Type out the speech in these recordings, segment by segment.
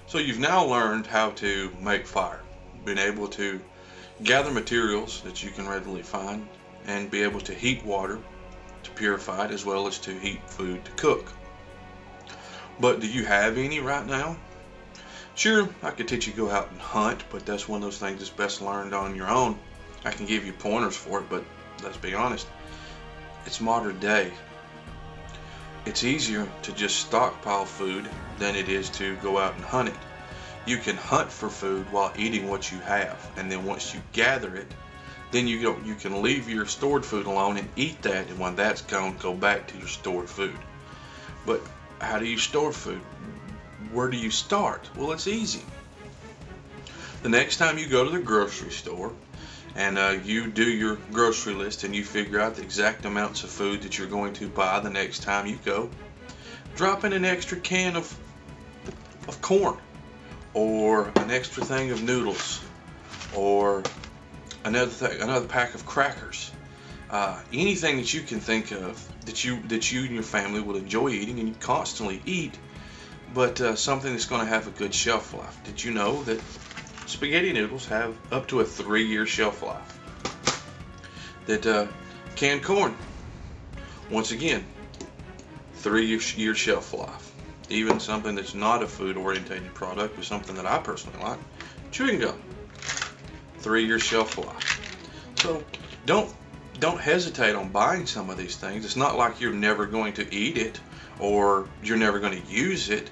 So you've now learned how to make fire, been able to gather materials that you can readily find, and be able to heat water to purify it as well as to heat food to cook. But do you have any right now? Sure, I could teach you to go out and hunt, but that's one of those things that's best learned on your own. I can give you pointers for it, but let's be honest, it's modern day. It's easier to just stockpile food than it is to go out and hunt it. You can hunt for food while eating what you have, and then once you gather it, then you can leave your stored food alone and eat that, and when that's gone, go back to your stored food. But how do you store food? Where do you start? Well, it's easy. The next time you go to the grocery store and you do your grocery list and you figure out the exact amounts of food that you're going to buy the next time you go, drop in an extra can of corn, or an extra thing of noodles, or another pack of crackers. Anything that you can think of that you and your family will enjoy eating and you constantly eat, but something that's going to have a good shelf life. Did you know that spaghetti noodles have up to a 3-year shelf life? That canned corn, once again, 3-year shelf life. Even something that's not a food orientated product, but something that I personally like, chewing gum, 3-year shelf life. So don't hesitate on buying some of these things. It's not like you're never going to eat it or you're never going to use it.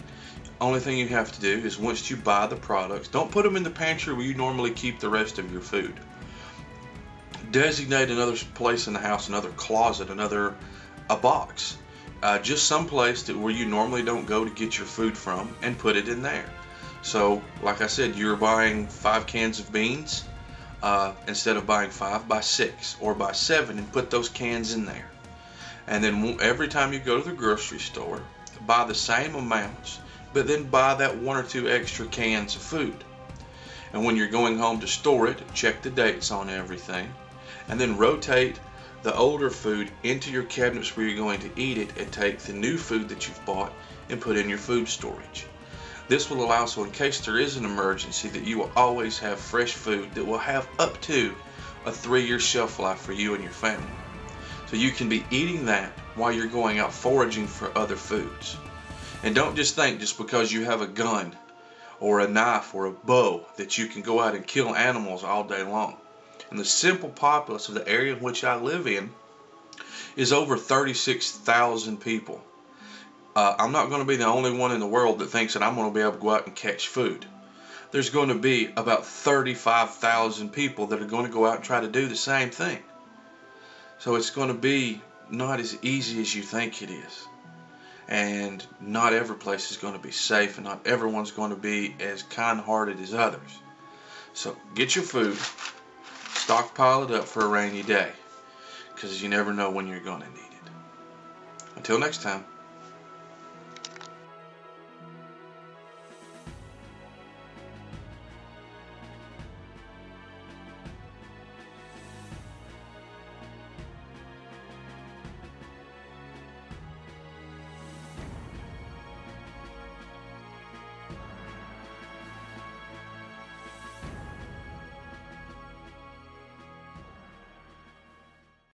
Only thing you have to do is, once you buy the products, don't put them in the pantry where you normally keep the rest of your food. Designate another place in the house, another closet, a box, just some place where you normally don't go to get your food from, and put it in there. So like I said, you're buying 5 cans of beans, instead of buying 5, buy 6 or buy 7 and put those cans in there. And then every time you go to the grocery store, buy the same amounts, but then buy that 1 or 2 extra cans of food. And when you're going home to store it, check the dates on everything, and then rotate the older food into your cabinets where you're going to eat it, and take the new food that you've bought and put in your food storage. This will allow, so in case there is an emergency, that you will always have fresh food that will have up to a 3-year shelf life for you and your family. So you can be eating that while you're going out foraging for other foods. And don't just think just because you have a gun or a knife or a bow that you can go out and kill animals all day long. And the simple populace of the area in which I live in is over 36,000 people. I'm not going to be the only one in the world that thinks that I'm going to be able to go out and catch food. There's going to be about 35,000 people that are going to go out and try to do the same thing. So it's going to be not as easy as you think it is. And not every place is going to be safe, and not everyone's going to be as kind-hearted as others. So get your food, stockpile it up for a rainy day, because you never know when you're going to need it. Until next time.